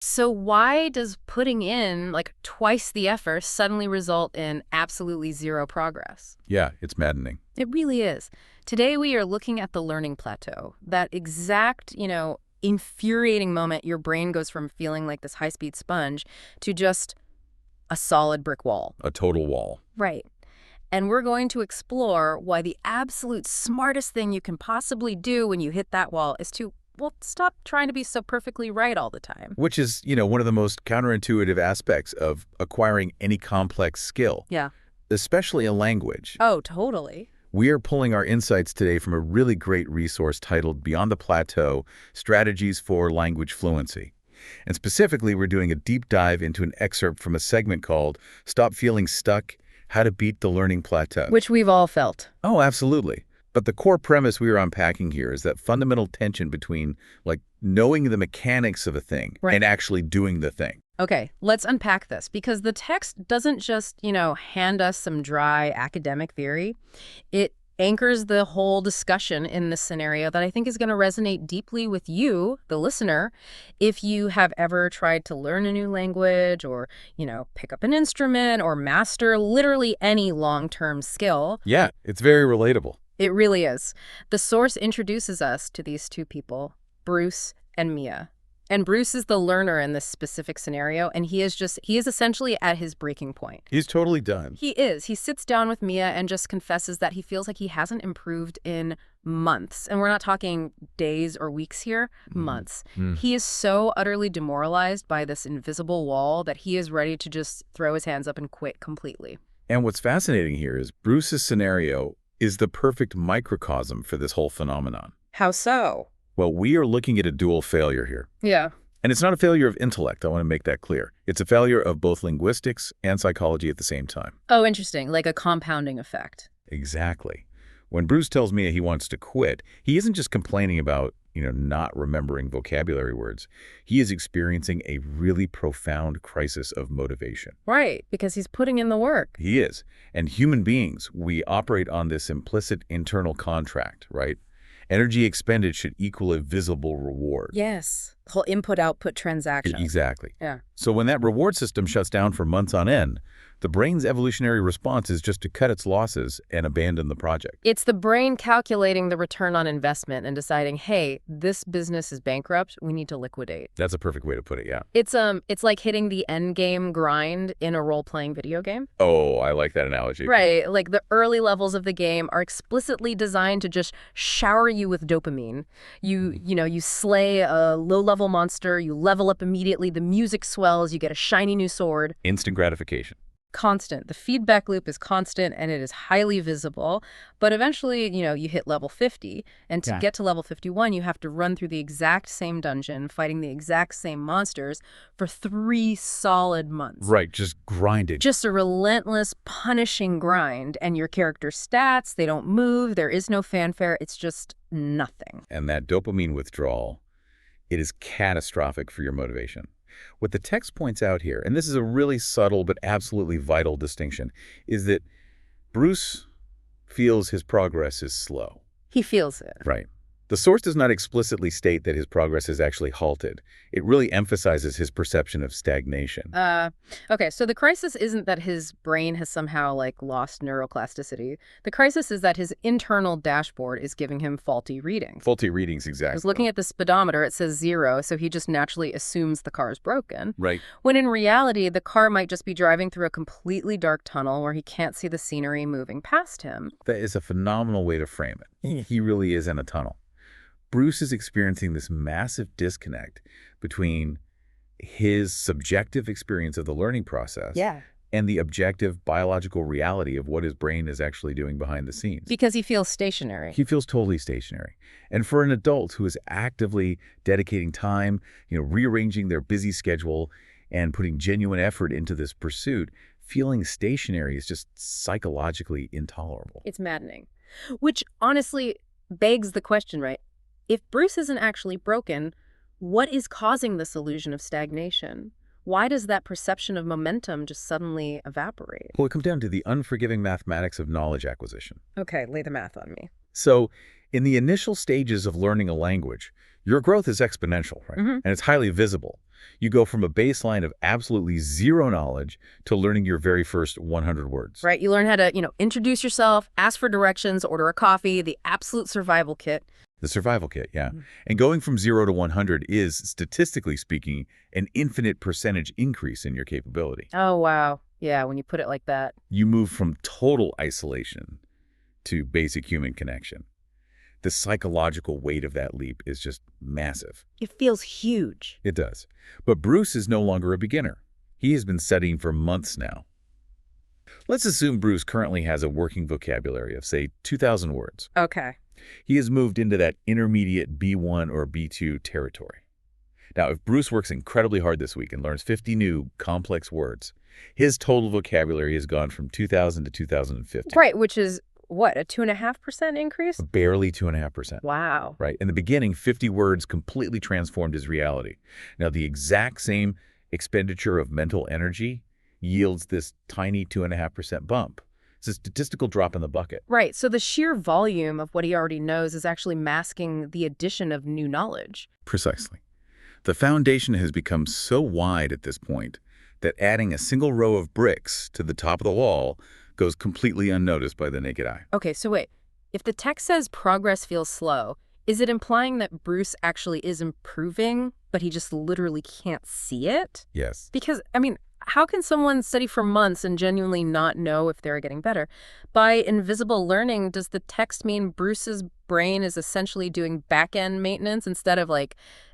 So why does putting in like twice the effort suddenly result in absolutely zero progress? Yeah, it's maddening. It really is. Today we are looking at the learning plateau, that exact, infuriating moment your brain goes from feeling like this high-speed sponge to just a solid brick wall. A total wall. Right. And we're going to explore why the absolute smartest thing you can possibly do when you hit that wall is to, well, stop trying to be so perfectly right all the time. Which is, one of the most counterintuitive aspects of acquiring any complex skill, Yeah. especially a language. Oh, totally. We are pulling our insights today from a really great resource titled Beyond the Plateau, Strategies for Language Fluency. And specifically, we're doing a deep dive into an excerpt from a segment called Stop Feeling Stuck, How to Beat the Learning Plateau. Which we've all felt. Oh, absolutely. But the core premise we are unpacking here is that fundamental tension between, knowing the mechanics of a thing and actually doing the thing. Okay, let's unpack this, because the text doesn't just, hand us some dry academic theory. It anchors the whole discussion in this scenario that I think is going to resonate deeply with you, the listener, if you have ever tried to learn a new language or, pick up an instrument or master literally any long-term skill. Yeah, it's very relatable. It really is. The source introduces us to these two people, Bruce and Mia. And Bruce is the learner in this specific scenario, and he is essentially at his breaking point. He's totally done. He is. He sits down with Mia and just confesses that he feels like he hasn't improved in months. And we're not talking days or weeks here, months. He is so utterly demoralized by this invisible wall that he is ready to just throw his hands up and quit completely. And what's fascinating here is Bruce's scenario is the perfect microcosm for this whole phenomenon. How so? Well, we are looking at a dual failure here. Yeah. And it's not a failure of intellect, I want to make that clear. It's a failure of both linguistics and psychology at the same time. Oh, interesting. Like a compounding effect. Exactly. When Bruce tells Mia he wants to quit, he isn't just complaining about, not remembering vocabulary words. He is experiencing a really profound crisis of motivation. Right, because he's putting in the work. He is. And human beings, we operate on this implicit internal contract, right? Energy expended should equal a visible reward. Yes. The whole input-output transaction. Exactly. Yeah. So when that reward system shuts down for months on end, the brain's evolutionary response is just to cut its losses and abandon the project. It's the brain calculating the return on investment and deciding, hey, this business is bankrupt, we need to liquidate. That's a perfect way to put it, yeah. It's like hitting the end game grind in a role-playing video game. Oh, I like that analogy. Right, like the early levels of the game are explicitly designed to just shower you with dopamine. You slay a low-level monster, you level up immediately, the music swells, you get a shiny new sword. Instant gratification. Constant. The feedback loop is constant and it is highly visible. But eventually, you hit level 50. And to get to level 51, you have to run through the exact same dungeon, fighting the exact same monsters for 3 solid months. Right, just grinding. Just a relentless, punishing grind. And your character stats, they don't move. There is no fanfare. It's just nothing. And that dopamine withdrawal, it is catastrophic for your motivation. What the text points out here, and this is a really subtle but absolutely vital distinction, is that Bruce feels his progress is slow. He feels it. Right. The source does not explicitly state that his progress has actually halted. It really emphasizes his perception of stagnation. Okay, so the crisis isn't that his brain has somehow, lost neuroplasticity. The crisis is that his internal dashboard is giving him faulty readings. Faulty readings, exactly. Because looking at the speedometer, it says 0, so he just naturally assumes the car is broken. Right. When in reality, the car might just be driving through a completely dark tunnel where he can't see the scenery moving past him. That is a phenomenal way to frame it. He really is in a tunnel. Bruce is experiencing this massive disconnect between his subjective experience of the learning process and the objective biological reality of what his brain is actually doing behind the scenes. Because he feels stationary. He feels totally stationary. And for an adult who is actively dedicating time, rearranging their busy schedule and putting genuine effort into this pursuit, feeling stationary is just psychologically intolerable. It's maddening. Which honestly begs the question, right? If Bruce isn't actually broken, what is causing this illusion of stagnation? Why does that perception of momentum just suddenly evaporate? Well, it comes down to the unforgiving mathematics of knowledge acquisition. Okay, lay the math on me. So, in the initial stages of learning a language, your growth is exponential, right? And it's highly visible. You go from a baseline of absolutely zero knowledge to learning your very first 100 words. Right. You learn how to, introduce yourself, ask for directions, order a coffee, the absolute survival kit. The survival kit, yeah. And going from 0 to 100 is, statistically speaking, an infinite percentage increase in your capability. Oh, wow. Yeah, when you put it like that. You move from total isolation to basic human connection. The psychological weight of that leap is just massive. It feels huge. It does. But Bruce is no longer a beginner. He has been studying for months now. Let's assume Bruce currently has a working vocabulary of, say, 2,000 words. Okay. He has moved into that intermediate B1 or B2 territory. Now, if Bruce works incredibly hard this week and learns 50 new, complex words, his total vocabulary has gone from 2,000 to 2,050. Right, which is, what, a 2.5% increase? Barely 2.5%. Wow. Right. In the beginning, 50 words completely transformed his reality. Now, the exact same expenditure of mental energy yields this tiny 2.5% bump. It's a statistical drop in the bucket. Right, so the sheer volume of what he already knows is actually masking the addition of new knowledge. Precisely. The foundation has become so wide at this point that adding a single row of bricks to the top of the wall goes completely unnoticed by the naked eye. Okay, so wait. If the text says progress feels slow, is it implying that Bruce actually is improving, but he just literally can't see it? Yes. Because, how can someone study for months and genuinely not know if they're getting better? By invisible learning, does the text mean Bruce's brain is essentially doing back-end maintenance instead of,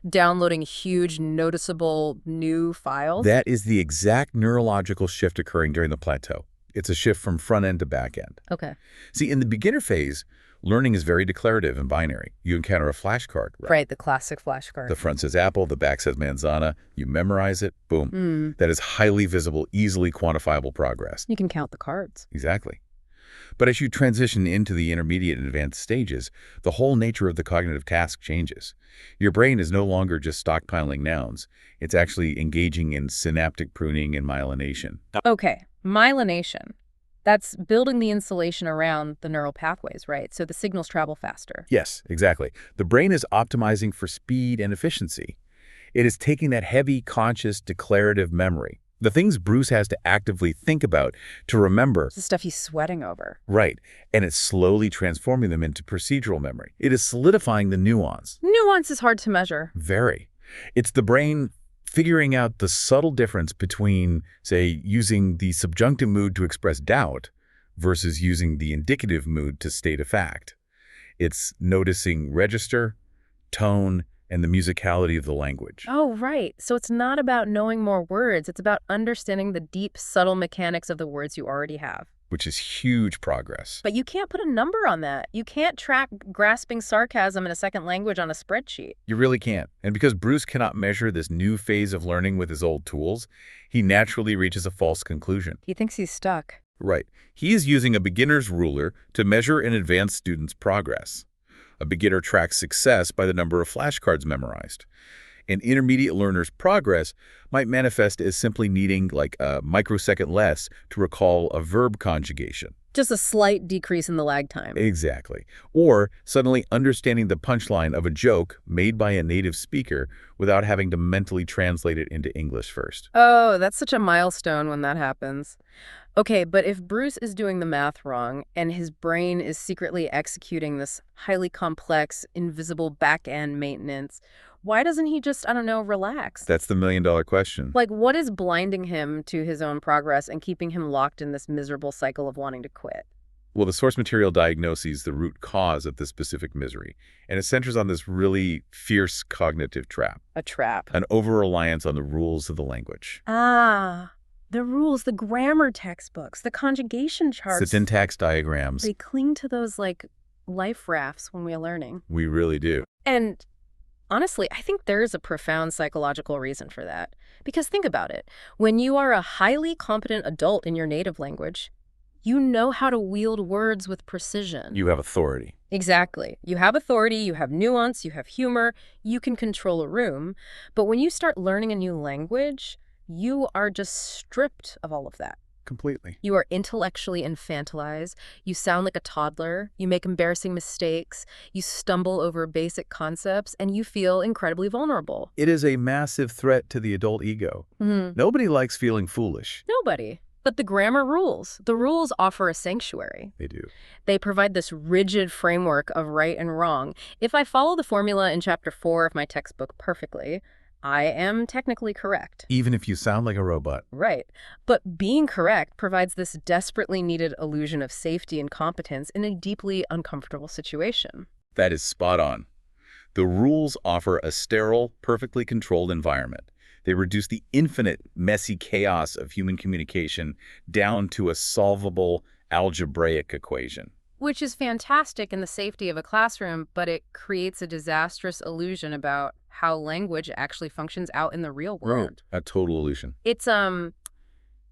downloading huge, noticeable new files? That is the exact neurological shift occurring during the plateau. It's a shift from front end to back end. Okay. See, in the beginner phase, learning is very declarative and binary. You encounter a flashcard, right? Right, the classic flashcard. The front says apple, the back says manzana. You memorize it, boom. That is highly visible, easily quantifiable progress. You can count the cards. Exactly. But as you transition into the intermediate and advanced stages, the whole nature of the cognitive task changes. Your brain is no longer just stockpiling nouns. It's actually engaging in synaptic pruning and myelination. Okay, myelination. That's building the insulation around the neural pathways, right? So the signals travel faster. Yes, exactly. The brain is optimizing for speed and efficiency. It is taking that heavy, conscious, declarative memory, the things Bruce has to actively think about to remember. The stuff he's sweating over. Right. And it's slowly transforming them into procedural memory. It is solidifying the nuance. Nuance is hard to measure. Very. It's the brain figuring out the subtle difference between, say, using the subjunctive mood to express doubt versus using the indicative mood to state a fact. It's noticing register, tone, and the musicality of the language. Oh, right. So it's not about knowing more words. It's about understanding the deep, subtle mechanics of the words you already have. Which is huge progress. But you can't put a number on that. You can't track grasping sarcasm in a second language on a spreadsheet. You really can't. And because Bruce cannot measure this new phase of learning with his old tools, he naturally reaches a false conclusion. He thinks he's stuck. Right. He is using a beginner's ruler to measure an advanced student's progress. A beginner tracks success by the number of flashcards memorized. An intermediate learner's progress might manifest as simply needing a microsecond less to recall a verb conjugation. Just a slight decrease in the lag time. Exactly. Or suddenly understanding the punchline of a joke made by a native speaker without having to mentally translate it into English first. Oh, that's such a milestone when that happens. Okay, but if Bruce is doing the math wrong and his brain is secretly executing this highly complex, invisible back-end maintenance, why doesn't he just, relax? That's the million-dollar question. What is blinding him to his own progress and keeping him locked in this miserable cycle of wanting to quit? Well, the source material diagnoses the root cause of this specific misery, and it centers on this really fierce cognitive trap. A trap. An over-reliance on the rules of the language. Ah, the rules, the grammar textbooks, the conjugation charts. The syntax diagrams. They cling to those, life rafts when we're learning. We really do. And honestly, I think there's a profound psychological reason for that. Because think about it. When you are a highly competent adult in your native language, you know how to wield words with precision. You have authority. Exactly. You have authority, you have nuance, you have humor, you can control a room. But when you start learning a new language, you are just stripped of all of that. Completely. You are intellectually infantilized. You sound like a toddler. You make embarrassing mistakes. You stumble over basic concepts, and you feel incredibly vulnerable. It is a massive threat to the adult ego. Nobody likes feeling foolish. Nobody. But the grammar rules. The rules offer a sanctuary. They do. They provide this rigid framework of right and wrong. If I follow the formula in Chapter 4 of my textbook perfectly, I am technically correct. Even if you sound like a robot. Right. But being correct provides this desperately needed illusion of safety and competence in a deeply uncomfortable situation. That is spot on. The rules offer a sterile, perfectly controlled environment. They reduce the infinite, messy chaos of human communication down to a solvable algebraic equation. Which is fantastic in the safety of a classroom, but it creates a disastrous illusion about how language actually functions out in the real world. A total illusion.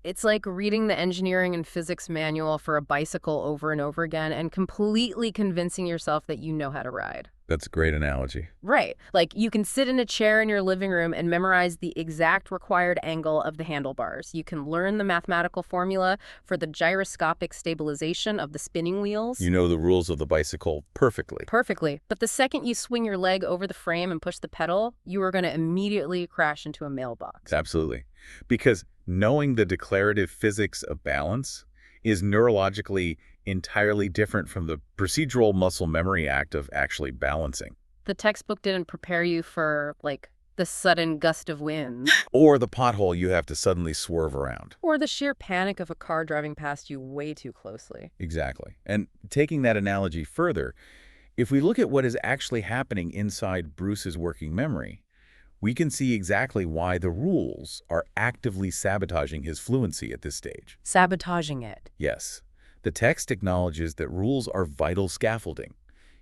It's like reading the engineering and physics manual for a bicycle over and over again and completely convincing yourself that you know how to ride. That's a great analogy. Right. Like you can sit in a chair in your living room and memorize the exact required angle of the handlebars. You can learn the mathematical formula for the gyroscopic stabilization of the spinning wheels. You know the rules of the bicycle perfectly. Perfectly. But the second you swing your leg over the frame and push the pedal, you are going to immediately crash into a mailbox. Absolutely. Because knowing the declarative physics of balance is neurologically entirely different from the procedural muscle memory act of actually balancing. The textbook didn't prepare you for, like, the sudden gust of wind. Or the pothole you have to suddenly swerve around. Or the sheer panic of a car driving past you way too closely. Exactly. And taking that analogy further, if we look at what is actually happening inside Bruce's working memory, we can see exactly why the rules are actively sabotaging his fluency at this stage. Sabotaging it. Yes. The text acknowledges that rules are vital scaffolding.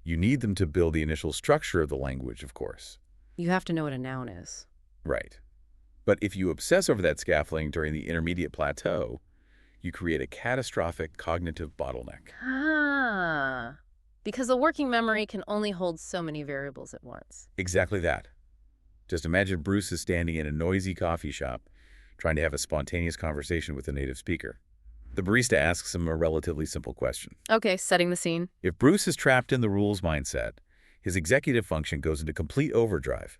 You need them to build the initial structure of the language, of course. You have to know what a noun is. Right. But if you obsess over that scaffolding during the intermediate plateau, you create a catastrophic cognitive bottleneck. Ah. Because the working memory can only hold so many variables at once. Exactly that. Just imagine Bruce is standing in a noisy coffee shop, trying to have a spontaneous conversation with a native speaker. The barista asks him a relatively simple question. Okay, setting the scene. If Bruce is trapped in the rules mindset, his executive function goes into complete overdrive.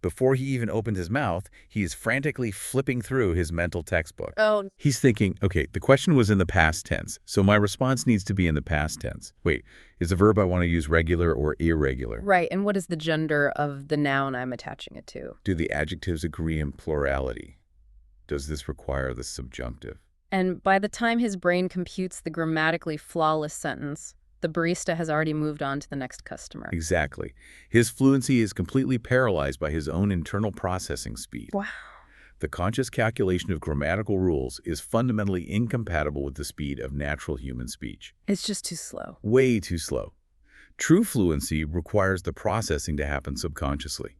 Before he even opened his mouth, he is frantically flipping through his mental textbook. Oh. He's thinking, okay, the question was in the past tense, so my response needs to be in the past tense. Wait, is the verb I want to use regular or irregular? Right, and what is the gender of the noun I'm attaching it to? Do the adjectives agree in plurality? Does this require the subjunctive? And by the time his brain computes the grammatically flawless sentence, the barista has already moved on to the next customer. Exactly. His fluency is completely paralyzed by his own internal processing speed. Wow. The conscious calculation of grammatical rules is fundamentally incompatible with the speed of natural human speech. It's just too slow. Way too slow. True fluency requires the processing to happen subconsciously.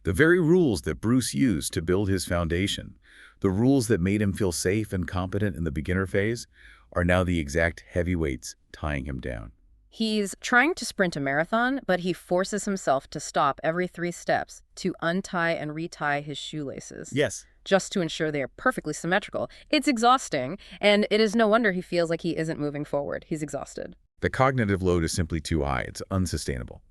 The very rules that Bruce used to build his foundation, the rules that made him feel safe and competent in the beginner phase, are now the exact heavyweights tying him down. He's trying to sprint a marathon, but he forces himself to stop every 3 steps to untie and retie his shoelaces. Yes. Just to ensure they are perfectly symmetrical. It's exhausting, and it is no wonder he feels like he isn't moving forward. He's exhausted. The cognitive load is simply too high. It's unsustainable.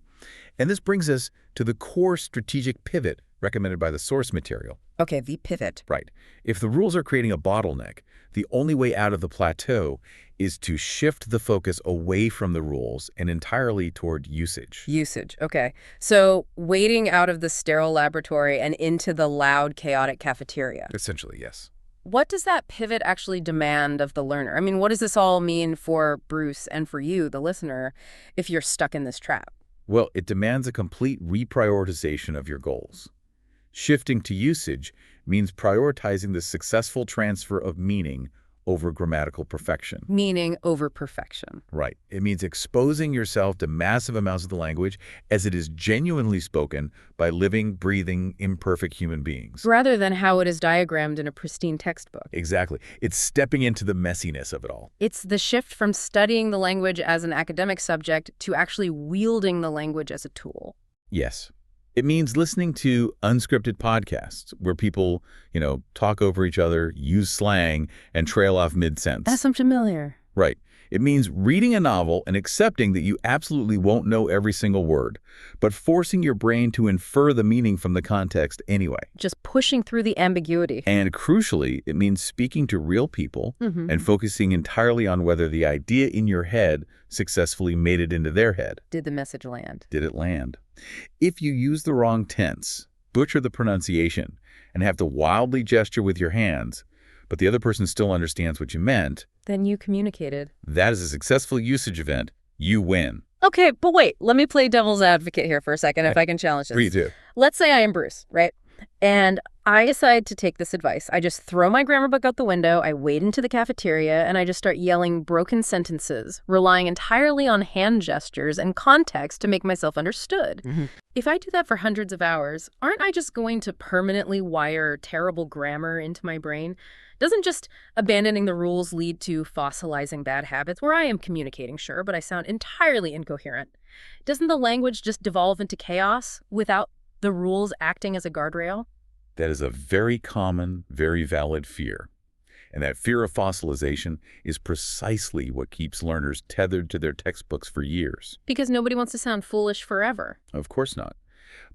And this brings us to the core strategic pivot recommended by the source material. Okay, the pivot. Right. If the rules are creating a bottleneck, the only way out of the plateau is to shift the focus away from the rules and entirely toward usage. Usage, okay. So wading out of the sterile laboratory and into the loud, chaotic cafeteria. Essentially, yes. What does that pivot actually demand of the learner? I mean, what does this all mean for Bruce and for you, the listener, if you're stuck in this trap? Well, it demands a complete reprioritization of your goals. Shifting to usage means prioritizing the successful transfer of meaning over grammatical perfection. Meaning over perfection. Right. It means exposing yourself to massive amounts of the language as it is genuinely spoken by living, breathing, imperfect human beings. Rather than how it is diagrammed in a pristine textbook. Exactly. It's stepping into the messiness of it all. It's the shift from studying the language as an academic subject to actually wielding the language as a tool. Yes. It means listening to unscripted podcasts where people, talk over each other, use slang, and trail off mid-sentence. That sounds familiar. Right. It means reading a novel and accepting that you absolutely won't know every single word, but forcing your brain to infer the meaning from the context anyway. Just pushing through the ambiguity. And crucially, it means speaking to real people and focusing entirely on whether the idea in your head successfully made it into their head. Did the message land? Did it land? If you use the wrong tense, butcher the pronunciation, and have to wildly gesture with your hands, but the other person still understands what you meant, then you communicated. That is a successful usage event. You win. Okay, but wait, let me play devil's advocate here for a second, if I can challenge this. Please do. Let's say I am Bruce, right? And I decide to take this advice. I just throw my grammar book out the window, I wade into the cafeteria, and I just start yelling broken sentences, relying entirely on hand gestures and context to make myself understood. If I do that for hundreds of hours, aren't I just going to permanently wire terrible grammar into my brain? Doesn't just abandoning the rules lead to fossilizing bad habits, where I am communicating, sure, but I sound entirely incoherent? Doesn't the language just devolve into chaos without the rules acting as a guardrail? That is a very common, very valid fear. And that fear of fossilization is precisely what keeps learners tethered to their textbooks for years. Because nobody wants to sound foolish forever. Of course not.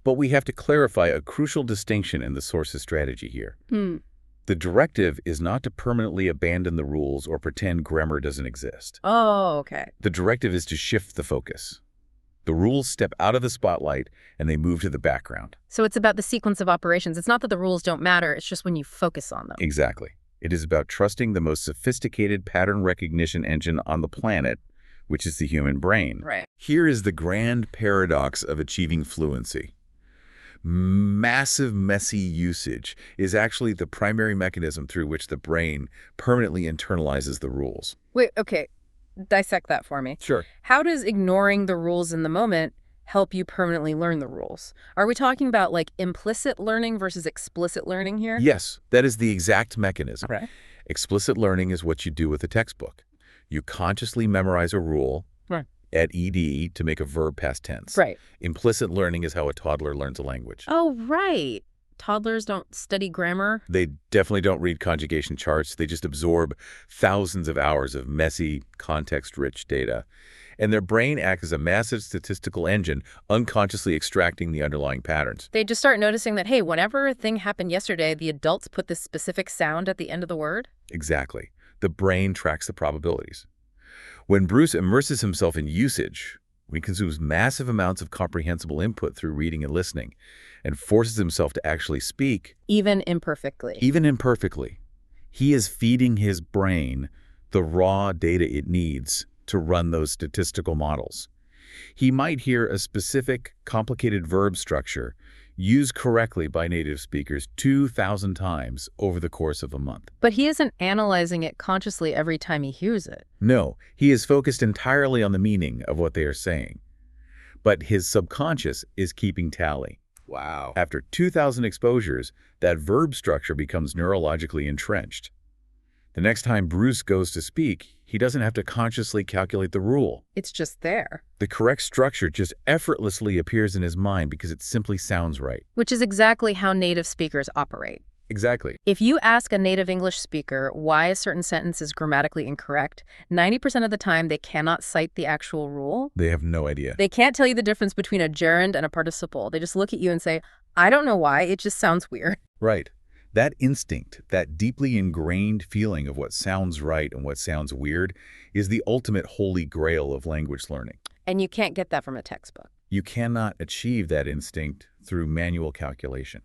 But we have to clarify a crucial distinction in the source's strategy here. The directive is not to permanently abandon the rules or pretend grammar doesn't exist. Oh, okay. The directive is to shift the focus. The rules step out of the spotlight and they move to the background. So it's about the sequence of operations. It's not that the rules don't matter, it's just when you focus on them. Exactly. It is about trusting the most sophisticated pattern recognition engine on the planet, which is the human brain. Right. Here is the grand paradox of achieving fluency. Massive, messy usage is actually the primary mechanism through which the brain permanently internalizes the rules. Wait, okay. Dissect that for me. Sure. How does ignoring the rules in the moment help you permanently learn the rules? Are we talking about like implicit learning versus explicit learning here? Yes, that is the exact mechanism. Right. Explicit learning is what you do with a textbook. You consciously memorize a rule. Right. Add ed to make a verb past tense. Right. Implicit learning is how a toddler learns a language. Oh, right. Toddlers don't study grammar. They definitely don't read conjugation charts. They just absorb thousands of hours of messy, context-rich data. And their brain acts as a massive statistical engine, unconsciously extracting the underlying patterns. They just start noticing that, hey, whenever a thing happened yesterday, the adults put this specific sound at the end of the word. Exactly. The brain tracks the probabilities. When Bruce immerses himself in usage, when he consumes massive amounts of comprehensible input through reading and listening, and forces himself to actually speak, even imperfectly, he is feeding his brain the raw data it needs to run those statistical models. He might hear a specific, complicated verb structure used correctly by native speakers 2,000 times over the course of a month. But he isn't analyzing it consciously every time he hears it. No, he is focused entirely on the meaning of what they are saying. But his subconscious is keeping tally. Wow. After 2,000 exposures, that verb structure becomes neurologically entrenched. The next time Bruce goes to speak, he doesn't have to consciously calculate the rule. It's just there. The correct structure just effortlessly appears in his mind because it simply sounds right. Which is exactly how native speakers operate. Exactly. If you ask a native English speaker why a certain sentence is grammatically incorrect, 90% of the time they cannot cite the actual rule. They have no idea. They can't tell you the difference between a gerund and a participle. They just look at you and say, I don't know why, it just sounds weird. Right. That instinct, that deeply ingrained feeling of what sounds right and what sounds weird, is the ultimate holy grail of language learning. And you can't get that from a textbook. You cannot achieve that instinct through manual calculation.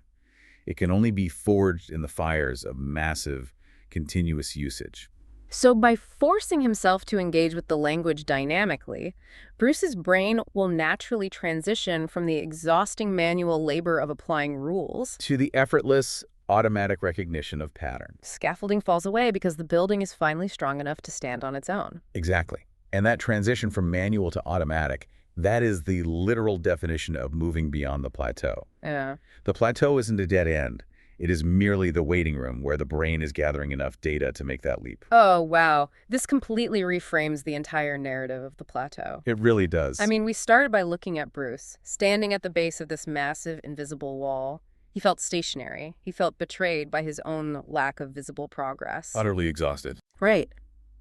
It can only be forged in the fires of massive, continuous usage. So by forcing himself to engage with the language dynamically, Bruce's brain will naturally transition from the exhausting manual labor of applying rules to the effortless, automatic recognition of pattern. Scaffolding falls away because the building is finally strong enough to stand on its own. Exactly. And that transition from manual to automatic, that is the literal definition of moving beyond the plateau. Yeah. The plateau isn't a dead end. It is merely the waiting room where the brain is gathering enough data to make that leap. Oh, wow. This completely reframes the entire narrative of the plateau. It really I does. mean, we started by looking at Bruce, standing at the base of this massive invisible wall. He felt stationary. He felt betrayed by his own lack of visible progress. Utterly exhausted. Right.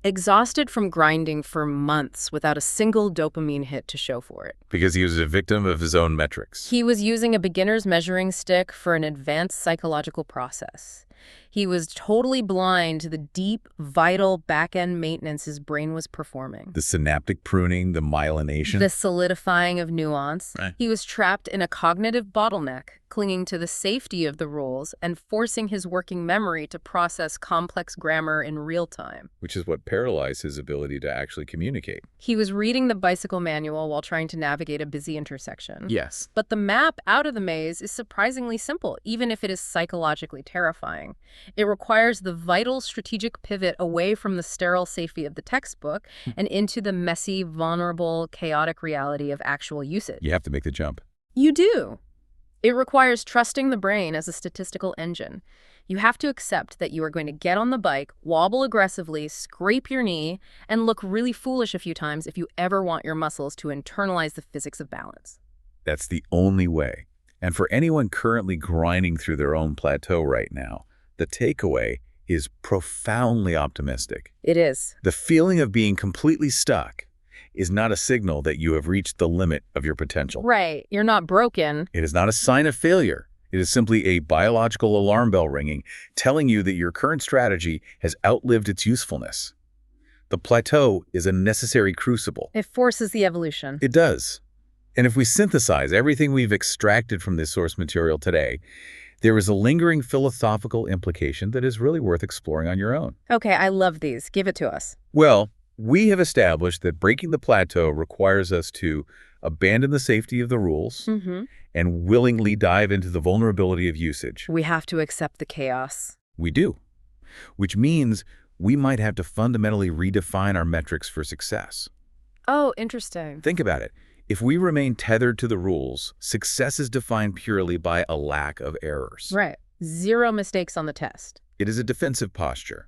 Exhausted from grinding for months without a single dopamine hit to show for it. Because he was a victim of his own metrics. He was using a beginner's measuring stick for an advanced psychological process. He was totally blind to the deep, vital back-end maintenance his brain was performing. The synaptic pruning, the myelination. The solidifying of nuance. Right. He was trapped in a cognitive bottleneck, clinging to the safety of the rules and forcing his working memory to process complex grammar in real time. Which is what paralyzed his ability to actually communicate. He was reading the bicycle manual while trying to navigate a busy intersection. Yes. But the map out of the maze is surprisingly simple, even if it is psychologically terrifying. It requires the vital strategic pivot away from the sterile safety of the textbook and into the messy, vulnerable, chaotic reality of actual usage. You have to make the jump. You do. It requires trusting the brain as a statistical engine. You have to accept that you are going to get on the bike, wobble aggressively, scrape your knee, and look really foolish a few times if you ever want your muscles to internalize the physics of balance. That's the only way. And for anyone currently grinding through their own plateau right now, the takeaway is profoundly optimistic. It is. The feeling of being completely stuck is not a signal that you have reached the limit of your potential. Right. You're not broken. It is not a sign of failure. It is simply a biological alarm bell ringing, telling you that your current strategy has outlived its usefulness. The plateau is a necessary crucible. It forces the evolution. It does. And if we synthesize everything we've extracted from this source material today, there is a lingering philosophical implication that is really worth exploring on your own. Okay, I love these. Give it to us. Well, we have established that breaking the plateau requires us to abandon the safety of the rules and willingly dive into the vulnerability of usage. We have to accept the chaos. We do, which means we might have to fundamentally redefine our metrics for success. Oh, interesting. Think about it. If we remain tethered to the rules, success is defined purely by a lack of errors. Right. 0 mistakes on the test. It is a defensive posture.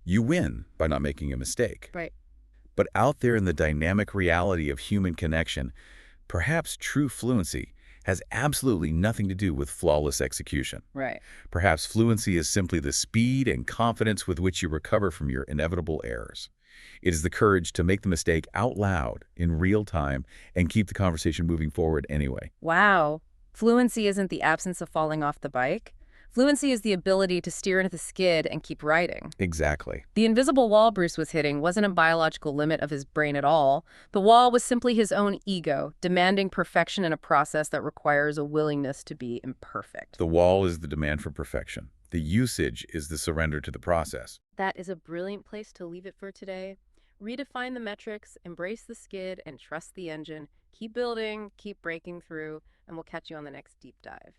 You win by not making a mistake. Right. But out there in the dynamic reality of human connection, perhaps true fluency has absolutely nothing to do with flawless execution. Right. Perhaps fluency is simply the speed and confidence with which you recover from your inevitable errors. It is the courage to make the mistake out loud in real time and keep the conversation moving forward anyway. Wow. Fluency isn't the absence of falling off the bike. Fluency is the ability to steer into the skid and keep riding. Exactly. The invisible wall Bruce was hitting wasn't a biological limit of his brain at all. The wall was simply his own ego, demanding perfection in a process that requires a willingness to be imperfect. The wall is the demand for perfection. The usage is the surrender to the process. That is a brilliant place to leave it for today. Redefine the metrics, embrace the skid, and trust the engine. Keep building, keep breaking through, and we'll catch you on the next deep dive.